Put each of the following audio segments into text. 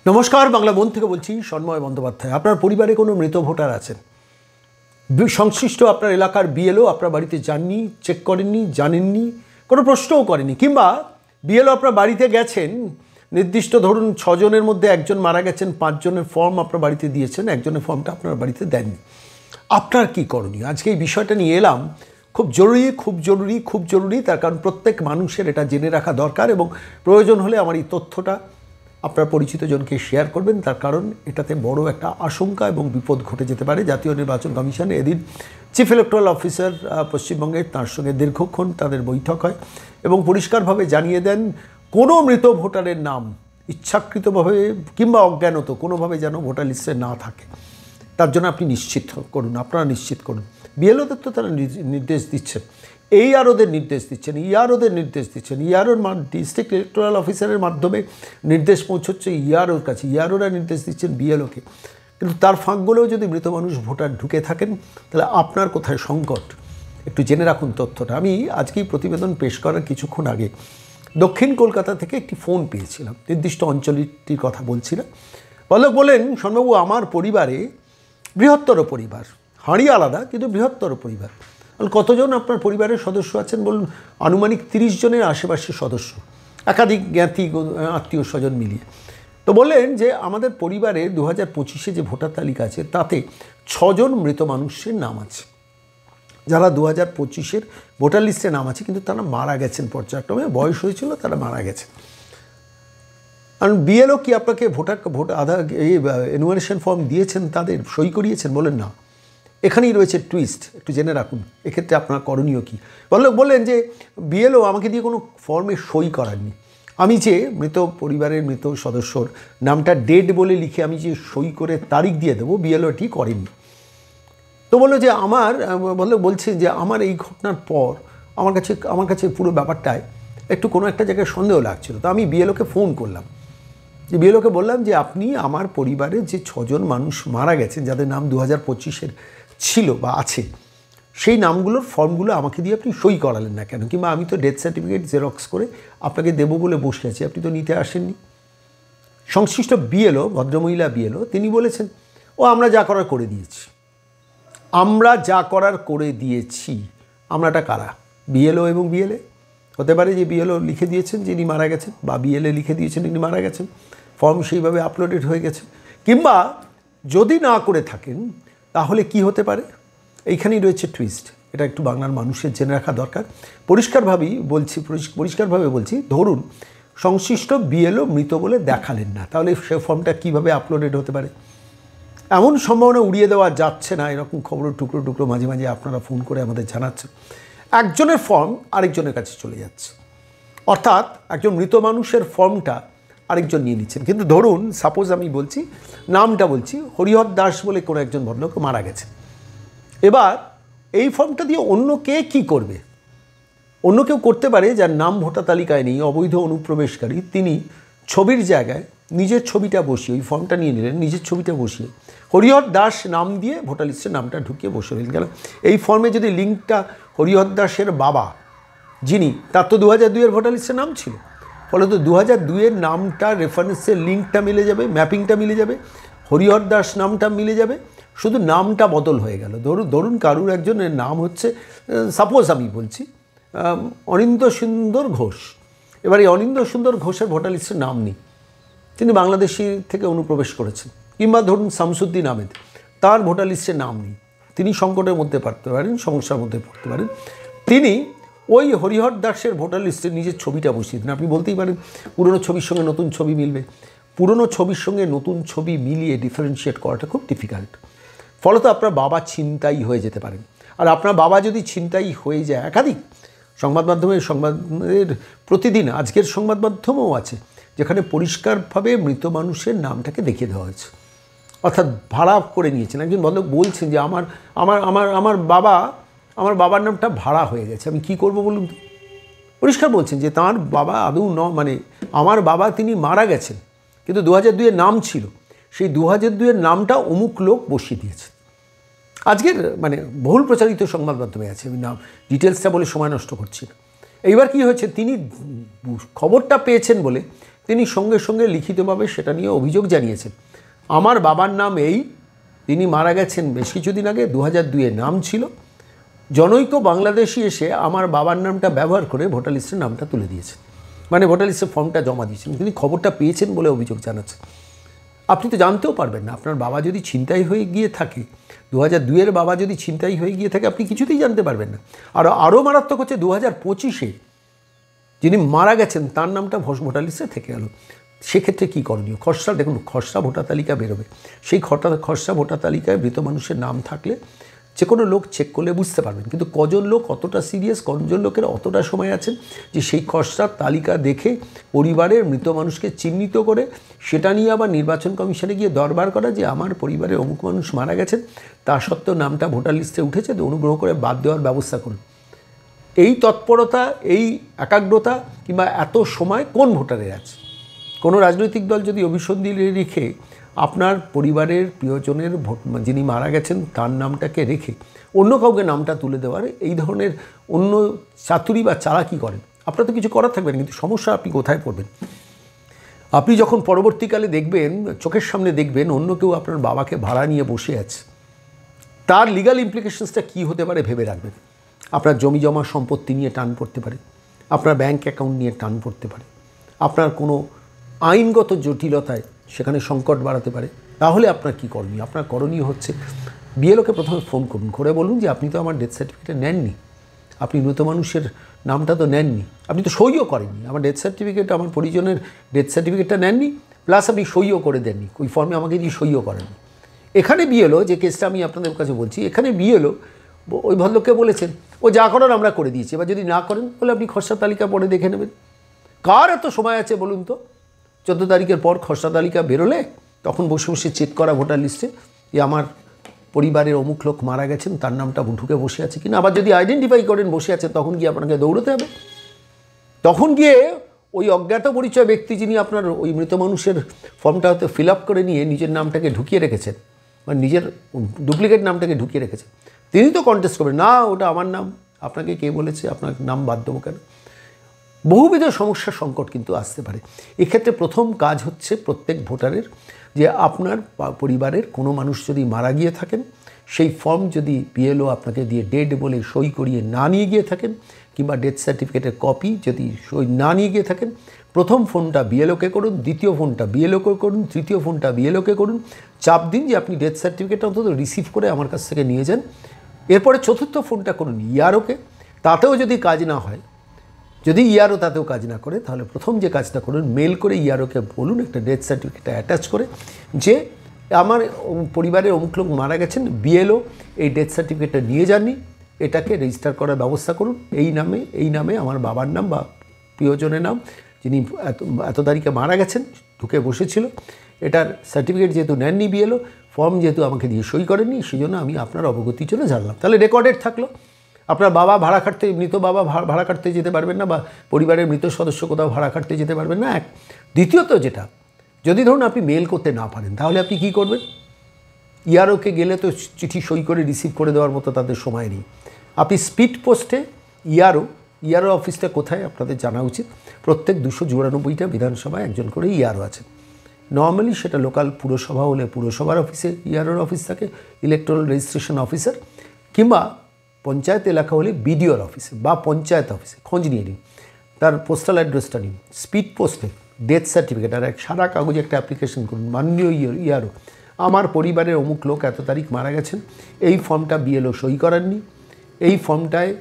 নমস্কার, বাংলা মন থেকে বলছি সন্ময় বন্দ্যোপাধ্যায়। আপনার পরিবারে কোনো মৃত ভোটার আছেন, সংশ্লিষ্ট আপনার এলাকার বিএলও আপনার বাড়িতে যাননি, চেক করেননি, জানেননি, কোনো প্রশ্নও করেনি, কিংবা বিএলও আপনার বাড়িতে গেছেন, নির্দিষ্ট ধরুন 6 জনের মধ্যে একজন মারা গেছেন, 5 জনের ফর্ম আপনার বাড়িতে দিয়েছেন, একজনের ফর্মটা আপনার বাড়িতে দেননি। আপনার কি করণীয়? আজকে এই বিষয়টা নিয়ে এলাম। খুব জরুরি, তার কারণ প্রত্যেক মানুষের এটা জেনে রাখা দরকার এবং প্রয়োজন হলে আমার এই তথ্যটা আপনার পরিচিত জনকে শেয়ার করবেন, তার কারণ এটাতে বড় একটা আশঙ্কা এবং বিপদ ঘটে যেতে পারে। জাতীয় নির্বাচন কমিশনে এদিন চিফ ইলেকটোরাল অফিসার পশ্চিমবঙ্গের, তার সঙ্গে দীর্ঘক্ষণ তাদের বৈঠক হয় এবং পরিষ্কারভাবে জানিয়ে দেন কোনো মৃত ভোটারের নাম ইচ্ছাকৃতভাবে কিংবা অজ্ঞানত কোনোভাবে যেন ভোটার লিস্টে না থাকে। তার জন্য আপনি নিশ্চিত করুন, আপনারা নিশ্চিত করুন। বিএলওদের তো তারা নির্দেশ দিচ্ছেন, এইআরওদের নির্দেশ দিচ্ছেন, ইআরওদের নির্দেশ দিচ্ছেন, ইআরওর ডিস্ট্রিক্ট ইলেকটোরাল অফিসারের মাধ্যমে নির্দেশ পৌঁছচ্ছে ইআরওর কাছে, ইআরওরা নির্দেশ দিচ্ছেন বিএলওকে। কিন্তু তার ফাঁকগুলোও যদি মৃত মানুষ ভোটার ঢুকে থাকেন, তাহলে আপনার কোথায় সংকট একটু জেনে রাখুন তথ্যটা। আমি আজকেই প্রতিবেদন পেশ করার কিছুক্ষণ আগে দক্ষিণ কলকাতা থেকে একটি ফোন পেয়েছিলাম, নির্দিষ্ট অঞ্চলটির কথা বলছিলাম। বলেন, শর্মাবু, আমার পরিবারে বৃহত্তর পরিবার, হাঁড়ি আলাদা কিন্তু বৃহত্তর পরিবার। কতজন আপনার পরিবারের সদস্য আছেন বলুন? আনুমানিক 30 জনের আশেপাশে সদস্য, একাধিক জ্ঞাতি আত্মীয় স্বজন মিলিয়ে। তো বললেন যে আমাদের পরিবারে 2025-এ যে ভোটার তালিকা আছে তাতে 6 জন মৃত মানুষের নাম আছে, যারা 2025-এর ভোটার লিস্টে নাম আছে, কিন্তু তারা মারা গেছেন পর্যায়ক্রমে, বয়স হয়েছিল, তারা মারা গেছেন। কারণ বিএলও কি আপনাকে ভোট আধার এই এনুমারেশন ফর্ম দিয়েছেন, তাদের সই করিয়েছেন? বলেন না, এখানেই রয়েছে টুইস্ট, একটু জেনে রাখুন এক্ষেত্রে আপনার করণীয় কী। বললেন যে বিএলও আমাকে দিয়ে কোনো ফর্মে সই করাননি। আমি যে পরিবারের মৃত সদস্যর নামটা ডেট বলে লিখে আমি যে সই করে তারিখ দিয়ে দেবো, বিএলওটি করেননি। তো বলছেন যে আমার এই ঘটনার পর আমার কাছে পুরো ব্যাপারটায় একটু কোনো একটা জায়গায় সন্দেহ লাগছিল। তো আমি বিএলওকে ফোন করলাম, যে বিএলওকে বললাম যে আপনি আমার পরিবারে যে 6 জন মানুষ মারা গেছেন, যাদের নাম 2025-এর ছিল বা আছে, সেই নামগুলোর ফর্মগুলো আমাকে দিয়ে আপনি সই করালেন না কেন? কিংবা আমি তো ডেথ সার্টিফিকেট জেরক্স করে আপনাকে দেবো বলে বসে আছি, আপনি তো নিতে আসেননি। সংশ্লিষ্ট বিএলও, ভদ্রমহিলা বিএলও, তিনি বলেছেন, আমরা যা করার করে দিয়েছি। আমরাটা কারা? বিএলও এবং বিএলএ। হতে পারে যে বিএলও লিখে দিয়েছেন যিনি মারা গেছেন, বা বিএলএ লিখে দিয়েছেন যিনি মারা গেছেন, ফর্ম সেইভাবে আপলোডেড হয়ে গেছে। কিংবা যদি না করে থাকেন, তাহলে কি হতে পারে? এইখানেই রয়েছে টুইস্ট। এটা একটু বাংলার মানুষের জেনে রাখা দরকার। পরিষ্কারভাবে বলছি, ধরুন সংশ্লিষ্ট বিএলও মৃত বলে দেখালেন না, তাহলে সে ফর্মটা কীভাবে আপলোডেড হতে পারে? এমন সম্ভাবনা উড়িয়ে দেওয়া যাচ্ছে না। এরকম খবর টুকরো মাঝে মাঝে আপনারা ফোন করে আমাদের জানাচ্ছেন। একজনের ফর্ম আরেকজনের কাছে চলে যাচ্ছে, অর্থাৎ একজন মৃত মানুষের ফর্মটা আরেকজন নিয়ে নিচ্ছেন। কিন্তু ধরুন, সাপোজ আমি নামটা বলছি, হরিহর দাস বলে কোনো একজন ভদ্রলোক মারা গেছে। এবার এই ফর্মটা দিয়ে অন্য কে কী করবে? অন্য কেউ করতে পারে যার নাম ভোটার তালিকায় নেই, অবৈধ অনুপ্রবেশকারী, তিনি ছবির জায়গায় নিজের ছবিটা বসিয়ে, ওই ফর্মটা নিয়ে নিলেন, নিজের ছবিটা বসিয়ে হরিহর দাস নাম দিয়ে ভোটার লিস্টের নামটা ঢুকিয়ে বসে রইলেন। গেল এই ফর্মে যদি লিঙ্কটা হরিহর দাসের বাবা যিনি, তার তো 2002-এর ভোটার লিস্টের নাম ছিল, ফলে তো 2002-এর নামটা, রেফারেন্সের লিঙ্কটা মিলে যাবে, ম্যাপিংটা মিলে যাবে, হরিহর দাস নামটা মিলে যাবে, শুধু নামটা বদল হয়ে গেল। ধরুন কারুর একজনের নাম হচ্ছে, সাপোজ আমি বলছি, অনিন্দ্য সুন্দর ঘোষ। এবার এই অনিন্দ্য সুন্দর ঘোষের ভোটার লিস্টের নাম নেই, তিনি বাংলাদেশি থেকে অনুপ্রবেশ করেছেন। কিংবা ধরুন শামসুদ্দিন আহমেদ, তার ভোটার লিস্টের নাম নেই, তিনি সংকটের মধ্যে পড়তে পারেন, সমস্যার মধ্যে পড়তে পারেন, তিনি ওই হরিহর দাসের ভোটার লিস্টে নিজের ছবিটা বসিয়ে দিন। আপনি বলতেই পারেন পুরনো ছবির সঙ্গে নতুন ছবি মিলবে। পুরনো ছবির সঙ্গে নতুন ছবি মিলিয়ে ডিফারেন্সিয়েট করাটা খুব ডিফিকাল্ট। ফলত আপনার বাবা ছিনতাই হয়ে যেতে পারেন। আর আপনার বাবা যদি ছিনতাই হয়ে যায়, একাধিক সংবাদের প্রতিদিন আজকের সংবাদ মাধ্যমেও আছে, যেখানে পরিষ্কারভাবে মৃত মানুষের নামটাকে দেখিয়ে দেওয়া হয়েছে, অর্থাৎ ভাড়া করে নিয়েছেন। একজন ভদ্রলোক বলছেন যে আমার বাবার নামটা ভাড়া হয়ে গেছে, আমি কি করব বলুন তো? পরিষ্কার বলছেন যে তাঁর বাবা আদৌ আমার বাবা তিনি মারা গেছেন, কিন্তু 2002-এর নাম ছিল, সেই 2002-এর নামটা অমুক লোক বসিয়ে দিয়েছে। আজকের বহুল প্রচারিত সংবাদ মাধ্যমে আছে, আমি নাম ডিটেলসটা বলে সময় নষ্ট করছি না। এইবার কি হয়েছে, তিনি খবরটা পেয়েছেন বলে তিনি সঙ্গে সঙ্গে লিখিতভাবে সেটা নিয়ে অভিযোগ জানিয়েছেন। আমার বাবার নাম এই, তিনি মারা গেছেন বেশ কিছুদিন আগে, 2002-এ নাম ছিল। জনৈক বাংলাদেশি এসে আমার বাবার নামটা ব্যবহার করে ভোটার লিস্টের নামটা তুলে দিয়েছেন, মানে ভোটার লিস্টের ফর্মটা জমা দিয়েছেন। তিনি খবরটা পেয়েছেন বলে অভিযোগ জানাচ্ছেন। আপনি তো জানতেও পারবেন না। আপনার বাবা যদি ছিনতাই হয়ে গিয়ে থাকে, 2002-এর বাবা যদি ছিনতাই হয়ে গিয়ে থাকে, আপনি কিছুতেই জানতে পারবেন না। আরও মারাত্মক হচ্ছে 2025-এ যিনি মারা গেছেন তার নামটা ভোটার লিস্টে থেকে গেল। সেক্ষেত্রে কী করণীয়? খসড়া, দেখুন খসড়া ভোটার তালিকা বেরোবে, সেই খসড়া ভোটার তালিকায় মৃত মানুষের নাম থাকলে যে কোনো লোক চেক করলে বুঝতে পারবেন। কিন্তু কজন লোক অতটা সিরিয়াস, কজন লোকের অতটা সময় আছেন যে সেই খসড়ার তালিকা দেখে পরিবারের মৃত মানুষকে চিহ্নিত করে সেটা নিয়ে আবার নির্বাচন কমিশনে গিয়ে দরবার করা যে আমার পরিবারের অমুক মানুষ মারা গেছেন, তা সত্ত্বেও নামটা ভোটার লিস্টে উঠেছে, তো অনুগ্রহ করে বাদ দেওয়ার ব্যবস্থা করুন। এই তৎপরতা, এই একাগ্রতা কিংবা এত সময় কোন ভোটারের আছে? কোনো রাজনৈতিক দল যদি অভিসন্ধি রেখে আপনার পরিবারের প্রিয়জনের যিনি মারা গেছেন তার নামটাকে রেখে অন্য কাউকে নামটা তুলে দেওয়ার এই ধরনের অন্য চাতুরি বা চালাকি করেন, আপনার তো কিছু করার থাকবে না। কিন্তু সমস্যা আপনি কোথায় পড়বেন? আপনি যখন পরবর্তীকালে দেখবেন, চোখের সামনে দেখবেন অন্য কেউ আপনার বাবাকে ভাড়া নিয়ে বসে আছে, তার লিগাল ইমপ্লিকেশনসটা কী হতে পারে ভেবে রাখবেন। আপনার জমি জমা সম্পত্তি নিয়ে টান পড়তে পারে, আপনার ব্যাঙ্ক অ্যাকাউন্ট নিয়ে টান পড়তে পারে, আপনার কোনো আইনগত জটিলতায় সেখানে সংকট বাড়াতে পারে। তাহলে আপনার কী করণীয়? আপনার করণীয় হচ্ছে বিএলওকে প্রথমে ফোন করুন, করে বলুন যে আপনি তো আমার ডেথ সার্টিফিকেট নেননি, আপনি মৃত মানুষের নামটা তো নেননি, আপনি তো সইও করেননি, আমার ডেথ সার্টিফিকেট, আমার পরিজনের ডেথ সার্টিফিকেটটা নেননি, প্লাস আপনি সইও করে দেননি, ওই ফর্মে আমাকে দিয়ে সইও করেননি। এখানে বিএলও, যে কেসটা আমি আপনাদের কাছে বলছি, এখানে বিএলও ওই ভদ্রলোককে বলেছেন ও যা করার আমরা করে দিয়েছি, এবার যদি না করেন তাহলে আপনি খসড়া তালিকা পরে দেখে নেবেন। কার এত সময় আছে বলুন তো? 14 তারিখের পর খসড়া তালিকা বেরোলে তখন বসে বসে চেক করা ভোটার লিস্টে যে আমার পরিবারের অমুক লোক মারা গেছেন, তার নামটা ঢুকে বসে আছে কিনা। আবার যদি আইডেন্টিফাই করেন বসে আছে, তখন গিয়ে আপনাকে দৌড়তে হবে। তখন গিয়ে ওই অজ্ঞাত পরিচয় ব্যক্তি যিনি আপনার ওই মৃত মানুষের ফর্মটা হয়তো ফিল আপ করে নিয়ে নিজের নামটাকে ঢুকিয়ে রেখেছেন বা নিজের ডুপ্লিকেট নামটাকে ঢুকিয়ে রেখেছেন, তিনি তো কন্টেস্ট করবেন না ওটা আমার নাম, আপনাকে কে বলেছে, আপনার নাম বাদ দেবো কেন? বহুবিধ সমস্যা সংকট কিন্তু আসতে পারে। এক্ষেত্রে প্রথম কাজ হচ্ছে প্রত্যেক ভোটারের যে আপনার পরিবারের কোনো মানুষ যদি মারা গিয়ে থাকেন, সেই ফর্ম যদি বিএলও আপনাকে দিয়ে ডেড বলে সই করিয়ে না নিয়ে গিয়ে থাকেন, কিংবা ডেথ সার্টিফিকেটের কপি যদি সই না নিয়ে গিয়ে থাকেন, প্রথম ফোনটা বিএলওকে করুন, দ্বিতীয় ফোনটা বিএলওকে করুন, তৃতীয় ফোনটা বিএলওকে করুন, চাপ দিন যে আপনি ডেথ সার্টিফিকেটটা অন্তত রিসিভ করে আমার কাছ থেকে নিয়ে যান। এরপরে চতুর্থ ফোনটা করুন ইআরওকে, তাতেও যদি কাজ না হয়, যদি ইআরও তাতেও কাজ না করে, তাহলে প্রথম যে কাজটা করুন, মেল করে ইআরওকে বলুন একটা ডেথ সার্টিফিকেটটা অ্যাটাচ করে যে আমার পরিবারের অমুক লোক মারা গেছেন, বিএলও এই ডেথ সার্টিফিকেটটা নিয়ে যাননি, এটাকে রেজিস্টার করার ব্যবস্থা করুন, এই নামে আমার বাবার নাম বা প্রিয়জনের নাম যিনি এত তারিখে মারা গেছেন ঢুকে বসেছিল, এটার সার্টিফিকেট যেহেতু নেননি বিএলও, ফর্ম যেহেতু আমাকে দিয়ে সই করেননি, সেই জন্য আমি আপনার অবগতির জন্য জানলাম। তাহলে রেকর্ডেড থাকলো। আপনার বাবা ভাড়া খাটতে, মৃত বাবা ভাড়া খাটতে যেতে পারবেন না, বা পরিবারের মৃত সদস্য কোথাও ভাড়া খাটতে যেতে পারবেন না, এক। দ্বিতীয়ত যেটা, যদি ধরুন আপনি মেল করতে না পারেন, তাহলে আপনি কী করবেন? ইআরওকে গেলে তো চিঠি সই করে রিসিভ করে দেওয়ার মতো তাদের সময় নেই। আপনি স্পিড পোস্টে ইআরও অফিসটা কোথায় আপনাদের জানা উচিত। প্রত্যেক 294টা বিধানসভায় একজন করে ইআরও আছে। নর্মালি সেটা লোকাল পুরসভা হলে পুরসভার অফিসে ইআরওর অফিস থাকে, ইলেকট্রাল রেজিস্ট্রেশন অফিসার, কিংবা পঞ্চায়েত এলাকা হলে বিডিওর অফিসে বা পঞ্চায়েত অফিসে খোঁজ নিয়ে নিন, তার পোস্টাল অ্যাড্রেসটা নিন। স্পিড পোস্টে ডেথ সার্টিফিকেট আর এক সাদা কাগজে একটা অ্যাপ্লিকেশন করুন, মাননীয় ইআরও আমার পরিবারের অমুক লোক এত তারিখ মারা গেছেন, এই ফর্মটা বিএলও সই করাননি, এই ফর্মটায়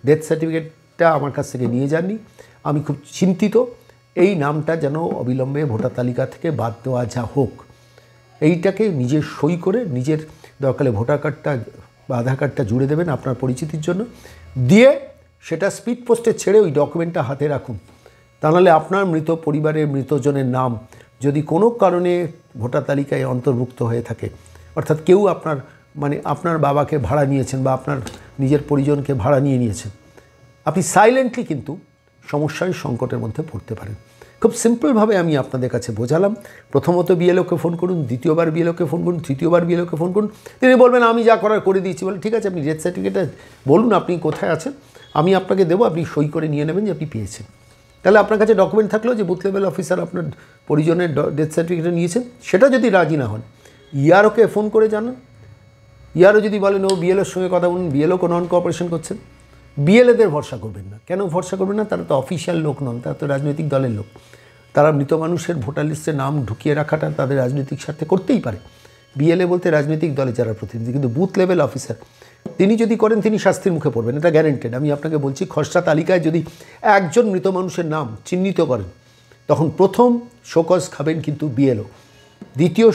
ডেথ সার্টিফিকেটটা আমার কাছ থেকে নিয়ে যাননি, আমি খুব চিন্তিত, এই নামটা যেন অবিলম্বে ভোটার তালিকা থেকে বাদ দেওয়া যা হোক। এইটাকে নিজের সই করে নিজের দরকারে ভোটার কার্ডটা বা আধার কার্ডটা জুড়ে দেবেন আপনার পরিচিতির জন্য, দিয়ে সেটা স্পিড পোস্টে ছেড়ে ওই ডকুমেন্টটা হাতে রাখুন। তা নাহলে আপনার মৃত পরিবারের মৃতজনের নাম যদি কোনো কারণে ভোটার তালিকায় অন্তর্ভুক্ত হয়ে থাকে, অর্থাৎ কেউ আপনার বাবাকে ভাড়া নিয়েছেন বা আপনার নিজের পরিজনকে ভাড়া নিয়েছেন, আপনি সাইলেন্টলি কিন্তু সমস্যায় সংকটের মধ্যে পড়তে পারেন। খুব সিম্পলভাবে আমি আপনাদের কাছে বোঝালাম। প্রথমত বিএলওকে ফোন করুন, দ্বিতীয়বার বিএলওকে ফোন করুন, তৃতীয়বার বিএলওকে ফোন করুন। তিনি বলবেন আমি যা করার করে দিয়েছি, বলে ঠিক আছে আপনি ডেথ সার্টিফিকেটটা বলুন আপনি কোথায় আছেন, আমি আপনাকে দেবো, আপনি সই করে নিয়ে নেবেন যে আপনি পেয়েছেন। তাহলে আপনার কাছে ডকুমেন্ট থাকলেও যে বুথ লেভেল অফিসার আপনার পরিজনের ডেথ সার্টিফিকেট নিয়েছেন, সেটা যদি রাজি না হন, ইআরওকে ফোন করে জানান। ইআরও যদি বলেন ও বিএলওর সঙ্গে কথা বলুন, বিএলও কোনো নন কোঅপারেশন করছেন, বিএলএদের ভরসা করবেন না। কেন ভরসা করবেন না? তারা তো অফিসিয়াল লোক নন, তারা তো রাজনৈতিক দলের লোক। তারা মৃত মানুষের ভোটার লিস্টে নাম ঢুকিয়ে রাখাটা তাদের রাজনৈতিক স্বার্থে করতেই পারে। বিএলএ বলতে রাজনৈতিক দলে যারা প্রতিনিধি, কিন্তু বুথ লেভেল অফিসার তিনি যদি করেন তিনি শাস্তির মুখে পড়বেন, এটা গ্যারেন্টেড। আমি আপনাকে বলছি, খসড়া তালিকায় যদি একজন মৃত মানুষের নাম চিহ্নিত করেন, তখন প্রথম শোকজ খাবেন কিন্তু বিএলও, দ্বিতীয়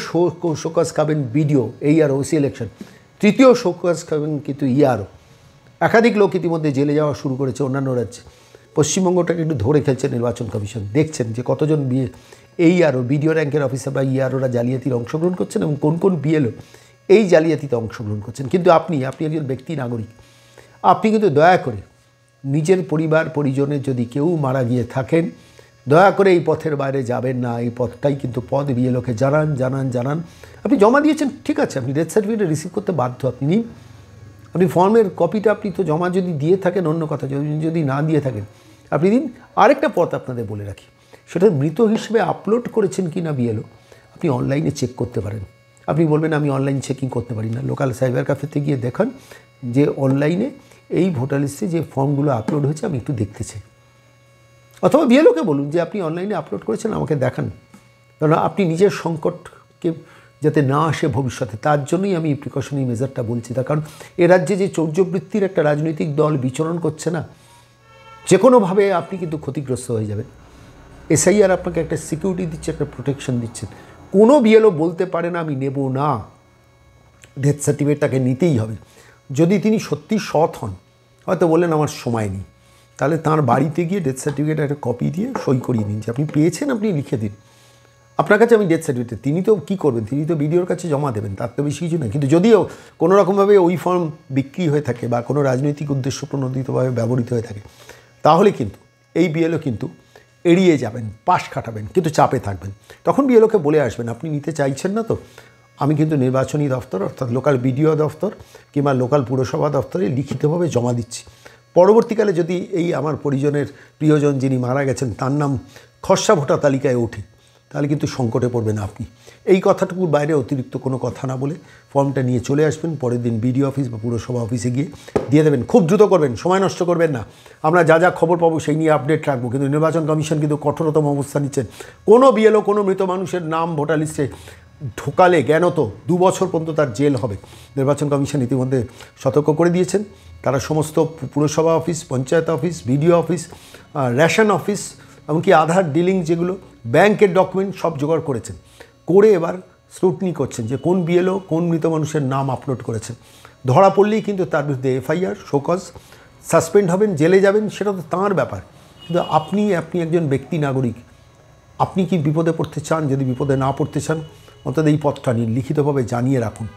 শোকজ খাবেন বিডিও, এই আর ওসি ইলেকশন, তৃতীয় শোকজ খাবেন কিন্তু ইআরও। একাধিক লোক ইতিমধ্যে জেলে যাওয়া শুরু করেছে অন্যান্য রাজ্যে। পশ্চিমবঙ্গটাকে একটু ধরে খেলছে নির্বাচন কমিশন, দেখছেন যে কতজন এই আরও বিডিও র্যাঙ্কের অফিসার বা ইআরওরা জালিয়াতির অংশগ্রহণ করছেন এবং কোন কোন বিএলও এই জালিয়াতিতে অংশগ্রহণ করছেন। কিন্তু আপনি একজন ব্যক্তি নাগরিক, আপনি কিন্তু দয়া করে নিজের পরিবার পরিজনের যদি কেউ মারা গিয়ে থাকেন, দয়া করে এই পথের বাইরে যাবেন না। এই পথটাই কিন্তু পথ, বিএলওকে জানান। আপনি জমা দিয়েছেন, ঠিক আছে, আপনি ডেথ সার্টিফিকেট রিসিভ করতে বাধ্য, আপনি নিন। আপনি ফর্মের কপিটা আপনি তো জমা যদি দিয়ে থাকেন অন্য কথা, যদি না দিয়ে থাকেন আপনি দিন। আরেকটা পথ আপনাদের বলে রাখি, সেটা মৃত হিসেবে আপলোড করেছেন কি না বিএলও, আপনি অনলাইনে চেক করতে পারেন। আপনি বলবেন আমি অনলাইন চেকিং করতে পারি না, লোকাল সাইবার ক্যাফেতে গিয়ে দেখান যে অনলাইনে এই ভোটার লিস্টে যে ফর্মগুলো আপলোড হয়েছে আমি একটু দেখতে চাই। অথবা বিএলওকে বলুন যে আপনি অনলাইনে আপলোড করেছেন, আমাকে দেখান। কারণ আপনি নিজের সংকটকে যাতে না আসে ভবিষ্যতে, তার জন্যই আমি এই প্রিকশনারি মেজারটা বলছি। তার কারণ এ রাজ্যে যে চৌর্যবৃত্তির একটা রাজনৈতিক দল বিচরণ করছে না, যে কোনোভাবে আপনি কিন্তু ক্ষতিগ্রস্ত হয়ে যাবেন। এসআইআর আপনাকে একটা সিকিউরিটি দিচ্ছে, একটা প্রোটেকশন দিচ্ছেন। কোনো বিএলও বলতে পারে না আমি নেব না, ডেথ সার্টিফিকেট তাকে নিতেই হবে। যদি তিনি সত্যি সৎ হন, হয়তো বললেন আমার সময় নেই, তাহলে তাঁর বাড়িতে গিয়ে ডেথ সার্টিফিকেট একটা কপি দিয়ে সই করিয়ে নিন যে আপনি পেয়েছেন, আপনি লিখে দিন আপনার কাছে আমি ডেথ সার্টিফিকেট। তিনি তো কী করবেন, তিনি তো বিডিওর কাছে জমা দেবেন, তার তো বেশি কিছু না। কিন্তু যদিও কোনো রকমভাবে ওই ফর্ম বিক্রি হয়ে থাকে বা কোনো রাজনৈতিক উদ্দেশ্য প্রণোদিতভাবে ব্যবহৃত হয়ে থাকে, তাহলে কিন্তু এই বিএলও কিন্তু এড়িয়ে যাবেন, পাশ কাটাবেন, কিন্তু চাপে থাকবেন। তখন বিএলওকে বলে আসবেন আপনি নিতে চাইছেন না তো, আমি কিন্তু নির্বাচনী দফতর অর্থাৎ লোকাল বিডিও দফতর কিংবা লোকাল পুরসভা দফতরে লিখিতভাবে জমা দিচ্ছি। পরবর্তীকালে যদি এই আমার পরিজনের প্রিয়জন যিনি মারা গেছেন তার নাম খসড়া ভোটার তালিকায় ওঠে, তাহলে কিন্তু সংকটে পড়বেন আপনি। এই কথাটুকুর বাইরে অতিরিক্ত কোনো কথা না বলে ফর্মটা নিয়ে চলে আসবেন, পরের দিন বিডিও অফিস বা পুরসভা অফিসে গিয়ে দিয়ে দেবেন। খুব দ্রুত করবেন, সময় নষ্ট করবেন না। আমরা যা খবর পাবো সেই নিয়ে আপডেট রাখবো, কিন্তু নির্বাচন কমিশন কিন্তু কঠোরতম অবস্থান নিচ্ছেন। কোনো বিএলও কোনো মৃত মানুষের নাম ভোটার লিস্টে ঢোকালে জ্ঞানত 2 বছর পর্যন্ত তার জেল হবে। নির্বাচন কমিশন ইতিমধ্যে সতর্ক করে দিয়েছেন। তারা সমস্ত পুরসভা office, panchayat office, BDO office, ration office, এমনকি আধার ডিলিং যেগুলো, ব্যাংকের ডকুমেন্ট সব জোগাড় করেছেন, করে এবার স্ক্রুটনি করছেন যে কোন বিএলও কোন মৃত মানুষের নাম আপলোড করেছেন। ধরা পড়লেই কিন্তু তার বিরুদ্ধে এফআইআর, শোকজ, সাসপেন্ড হবেন, জেলে যাবেন, সেটা তো তাঁর ব্যাপার। কিন্তু আপনি একজন ব্যক্তি নাগরিক, আপনি কি বিপদে পড়তে চান? যদি বিপদে না পড়তে চান, অন্তত এই পথটা নিন, লিখিতভাবে জানিয়ে রাখুন।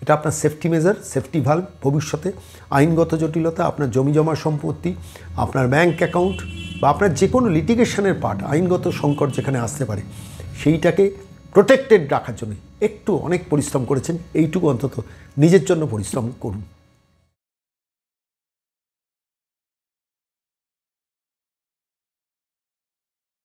এটা আপনার সেফটি মেজার, সেফটি ভাল্ব। ভবিষ্যতে আইনগত জটিলতা, আপনার জমিজমা সম্পত্তি, আপনার ব্যাঙ্ক অ্যাকাউন্ট বা আপনার যে কোনো লিটিগেশনের পার্ট, আইনগত সংকট যেখানে আসতে পারে, সেইটাকে প্রোটেক্টেড রাখার জন্য একটু অনেক পরিশ্রম করেছেন, এইটুকু অন্তত নিজের জন্য পরিশ্রম করুন।